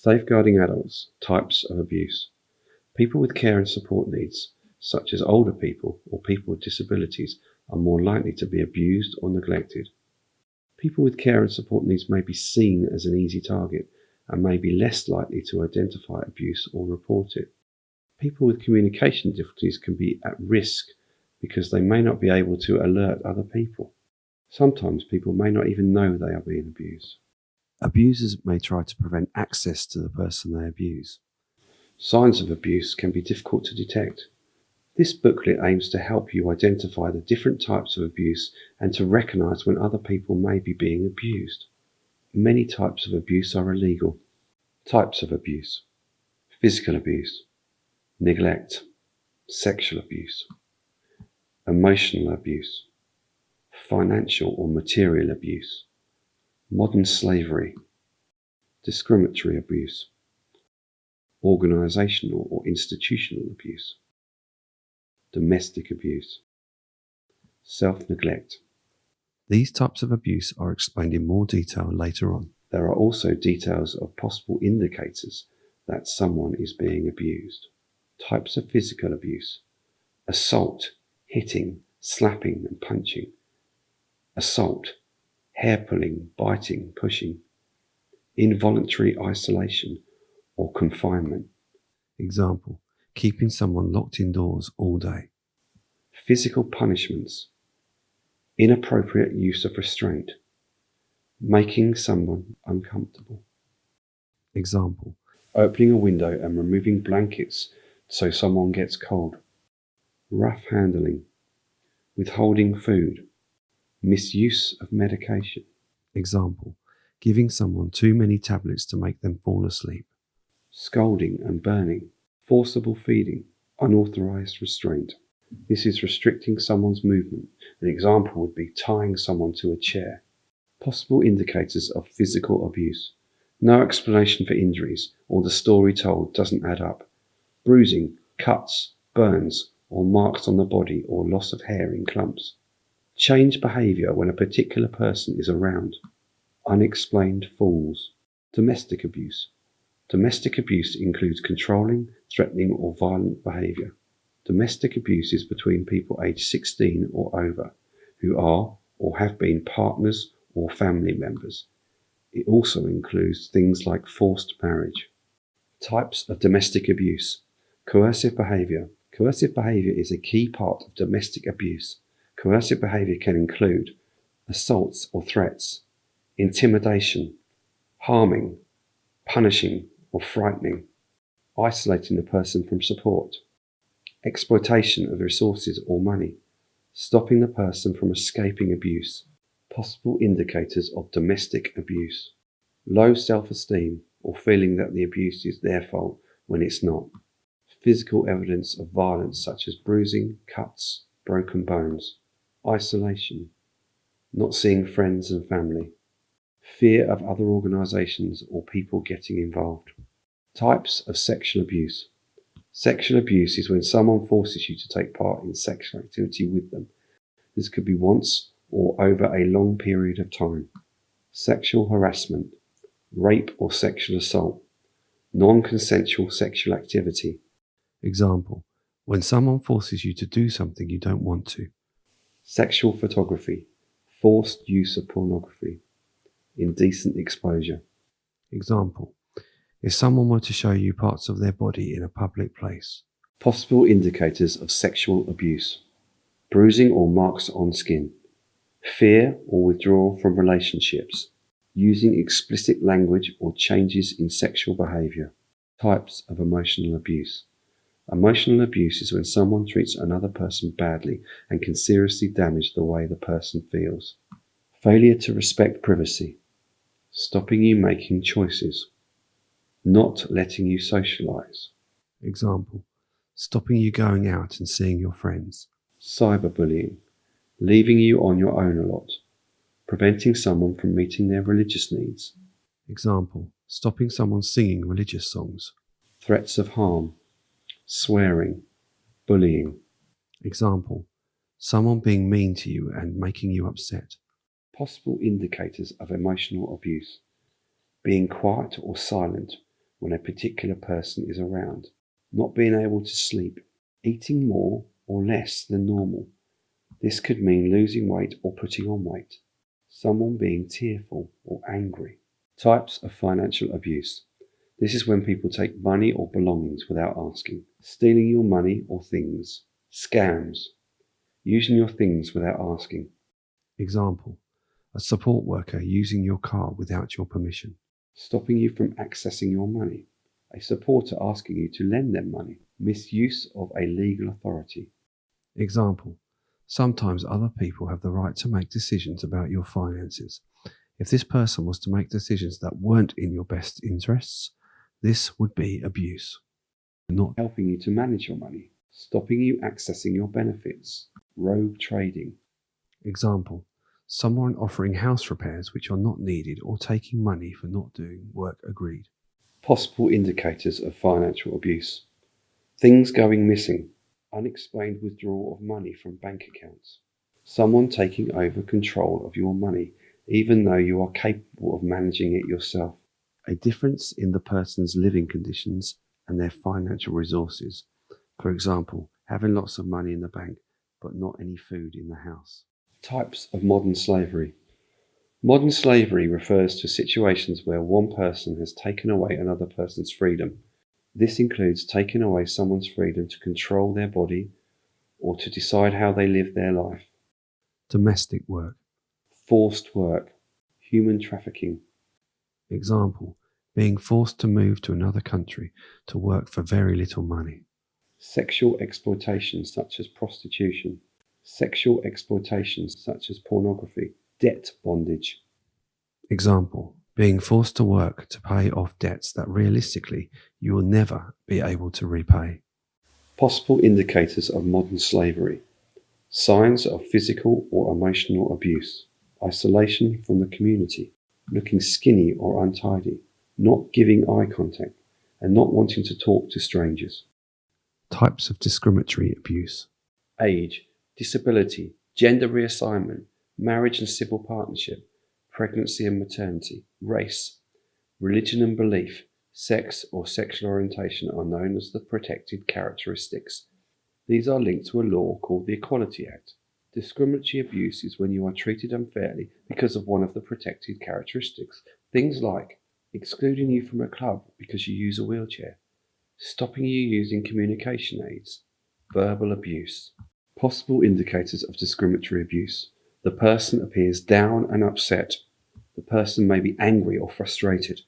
Safeguarding adults, types of abuse. People with care and support needs, such as older people or people with disabilities, are more likely to be abused or neglected. People with care and support needs may be seen as an easy target and may be less likely to identify abuse or report it. People with communication difficulties can be at risk because they may not be able to alert other people. Sometimes people may not even know they are being abused. Abusers may try to prevent access to the person they abuse. Signs of abuse can be difficult to detect. This booklet aims to help you identify the different types of abuse and to recognize when other people may be being abused. Many types of abuse are illegal. Types of abuse: physical abuse, neglect, sexual abuse, emotional abuse, financial or material abuse, modern slavery, discriminatory abuse, organizational or institutional abuse, domestic abuse, self-neglect. These types of abuse are explained in more detail later on. There are also details of possible indicators that someone is being abused. Types of physical abuse: assault, hitting, slapping and punching. Assault, hair pulling, biting, pushing. Involuntary isolation or confinement. Example, keeping someone locked indoors all day. Physical punishments: inappropriate use of restraint, making someone uncomfortable. Example, opening a window and removing blankets so someone gets cold. Rough handling, withholding food, misuse of medication. Example, giving someone too many tablets to make them fall asleep. Scolding and burning, forcible feeding, unauthorized restraint. This is restricting someone's movement. An example would be tying someone to a chair. Possible indicators of physical abuse: no explanation for injuries, or the story told doesn't add up. Bruising, cuts, burns, or marks on the body, or loss of hair in clumps. Change behavior when a particular person is around. Unexplained falls. Domestic abuse. Domestic abuse includes controlling, threatening, or violent behavior. Domestic abuse is between people aged 16 or over, who are or have been partners or family members. It also includes things like forced marriage. Types of domestic abuse. Coercive behavior. Coercive behavior is a key part of domestic abuse. Coercive behavior can include assaults or threats, intimidation, harming, punishing or frightening, isolating the person from support, exploitation of resources or money, stopping the person from escaping abuse. Possible indicators of domestic abuse: low self-esteem or feeling that the abuse is their fault when it's not. Physical evidence of violence such as bruising, cuts, broken bones. Isolation, not seeing friends and family. Fear of other organizations or people getting involved. Types of sexual abuse. Sexual abuse is when someone forces you to take part in sexual activity with them. This could be once or over a long period of time. Sexual harassment, rape or sexual assault, non-consensual sexual activity. Example, when someone forces you to do something you don't want to. Sexual photography, forced use of pornography, indecent exposure. Example, if someone were to show you parts of their body in a public place. Possible indicators of sexual abuse: bruising or marks on skin, fear or withdrawal from relationships, using explicit language or changes in sexual behavior. Types of emotional abuse. Emotional abuse is when someone treats another person badly and can seriously damage the way the person feels. Failure to respect privacy, stopping you making choices, not letting you socialize. Example, stopping you going out and seeing your friends. Cyberbullying, leaving you on your own a lot, preventing someone from meeting their religious needs. Example, stopping someone singing religious songs. Threats of harm, swearing, bullying. Example, someone being mean to you and making you upset. Possible indicators of emotional abuse: being quiet or silent, when a particular person is around, not being able to sleep, eating more or less than normal. This could mean losing weight or putting on weight, someone being tearful or angry. Types of financial abuse. This is when people take money or belongings without asking, stealing your money or things, scams, using your things without asking. Example, a support worker using your car without your permission, stopping you from accessing your money, a supporter asking you to lend them money, misuse of a legal authority. Example, sometimes other people have the right to make decisions about your finances. If this person was to make decisions that weren't in your best interests, this would be abuse. Not helping you to manage your money, stopping you accessing your benefits, rogue trading. Example, someone offering house repairs which are not needed or taking money for not doing work agreed. Possible indicators of financial abuse. Things going missing, unexplained withdrawal of money from bank accounts, someone taking over control of your money even though you are capable of managing it yourself, a difference in the person's living conditions and their financial resources. For example, having lots of money in the bank but not any food in the house. Types of modern slavery. Modern slavery refers to situations where one person has taken away another person's freedom. This includes taking away someone's freedom to control their body or to decide how they live their life. Domestic work. Forced work. Human trafficking. Example, being forced to move to another country to work for very little money. Sexual exploitation such as prostitution. Sexual exploitation such as pornography. Debt bondage. Example, being forced to work to pay off debts that realistically you will never be able to repay. Possible indicators of modern slavery. Signs of physical or emotional abuse. Isolation from the community. Looking skinny or untidy. Not giving eye contact and not wanting to talk to strangers. Types of discriminatory abuse. Age, disability, gender reassignment, marriage and civil partnership, pregnancy and maternity, race, religion and belief, sex or sexual orientation are known as the protected characteristics. These are linked to a law called the Equality Act. Discriminatory abuse is when you are treated unfairly because of one of the protected characteristics. Things like excluding you from a club because you use a wheelchair, stopping you using communication aids, verbal abuse. Possible indicators of discriminatory abuse. The person appears down and upset. The person may be angry or frustrated.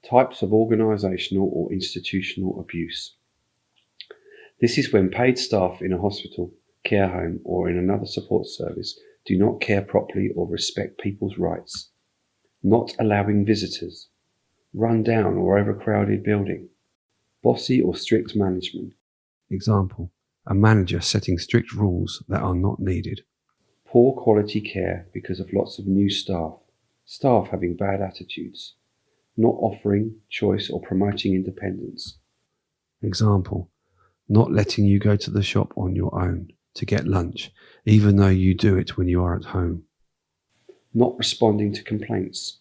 Types of organisational or institutional abuse. This is when paid staff in a hospital, care home or in another support service do not care properly or respect people's rights. Not allowing visitors. Run down or overcrowded building. Bossy or strict management. Example, a manager setting strict rules that are not needed. Poor quality care because of lots of new staff. Staff having bad attitudes. Not offering choice or promoting independence. Example, not letting you go to the shop on your own to get lunch, even though you do it when you are at home. Not responding to complaints.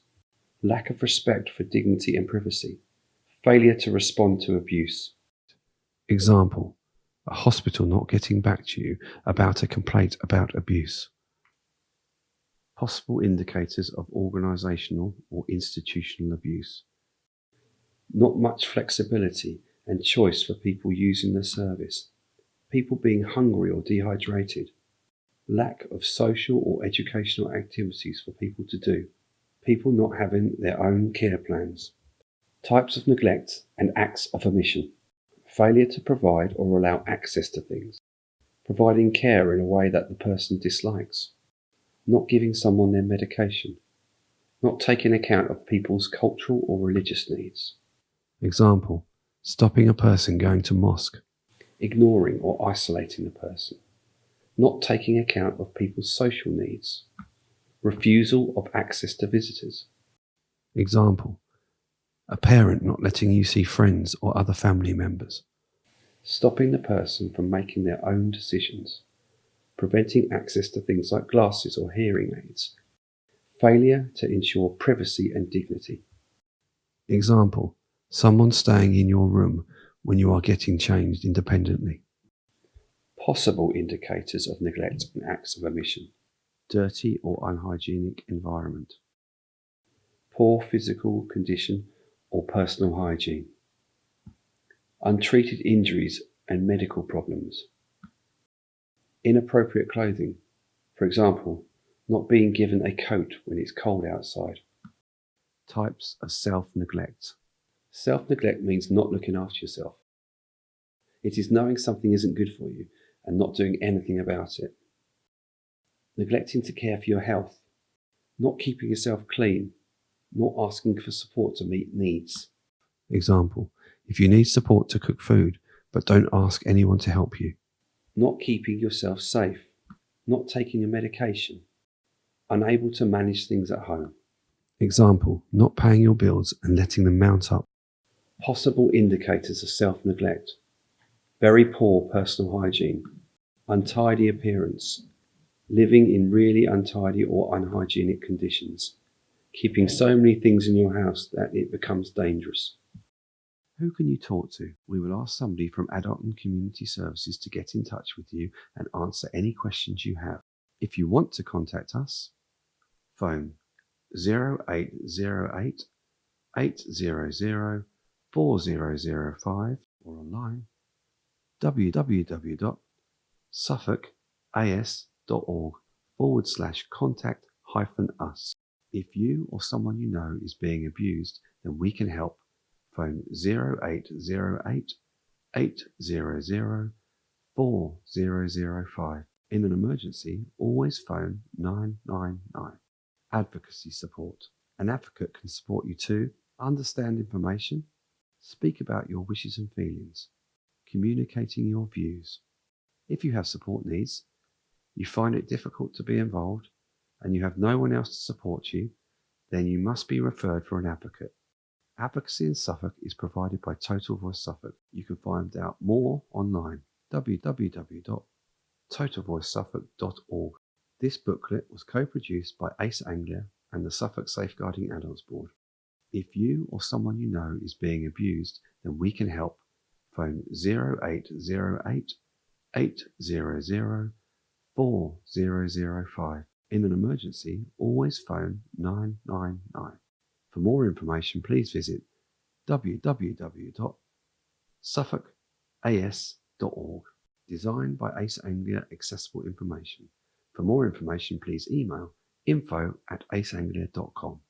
Lack of respect for dignity and privacy. Failure to respond to abuse. Example, a hospital not getting back to you about a complaint about abuse. Possible indicators of organisational or institutional abuse. Not much flexibility and choice for people using the service. People being hungry or dehydrated. Lack of social or educational activities for people to do. People not having their own care plans. Types of neglect and acts of omission. Failure to provide or allow access to things. Providing care in a way that the person dislikes. Not giving someone their medication. Not taking account of people's cultural or religious needs. Example, stopping a person going to mosque. Ignoring or isolating the person. Not taking account of people's social needs. Refusal of access to visitors. Example, a parent not letting you see friends or other family members. Stopping the person from making their own decisions. Preventing access to things like glasses or hearing aids. Failure to ensure privacy and dignity. Example, Someone staying in your room when you are getting changed independently. Possible indicators of neglect and acts of omission. Dirty or unhygienic environment. Poor physical condition or personal hygiene. Untreated injuries and medical problems. Inappropriate clothing. For example, not being given a coat when it's cold outside. Types of self-neglect. Self-neglect means not looking after yourself. It is knowing something isn't good for you and not doing anything about it. Neglecting to care for your health. Not keeping yourself clean. Not asking for support to meet needs. Example, if you need support to cook food, but don't ask anyone to help you. Not keeping yourself safe. Not taking your medication. Unable to manage things at home. Example, not paying your bills and letting them mount up. Possible indicators of self-neglect. Very poor personal hygiene. Untidy appearance. Living in really untidy or unhygienic conditions. Keeping so many things in your house that it becomes dangerous. Who can you talk to? We will ask somebody from Adult and Community Services to get in touch with you and answer any questions you have. If you want to contact us, phone 0808 800 4005 or online www.suffolkas.org/contact-us. If you or someone you know is being abused, then we can help. Phone 0808 800 4005. In an emergency, always phone 999. Advocacy support. An advocate can support you to understand information, speak about your wishes and feelings, communicating your views. If you have support needs, you find it difficult to be involved, and you have no one else to support you, then you must be referred for an advocate. Advocacy in Suffolk is provided by Total Voice Suffolk. You can find out more online, www.totalvoicesuffolk.org. This booklet was co-produced by Ace Anglia and the Suffolk Safeguarding Adults Board. If you or someone you know is being abused, then we can help. Phone 0808 800 4005. In an emergency, always phone 999. For more information, please visit www.suffolkas.org. Designed by Ace Anglia Accessible Information. For more information, please email info@aceanglia.com.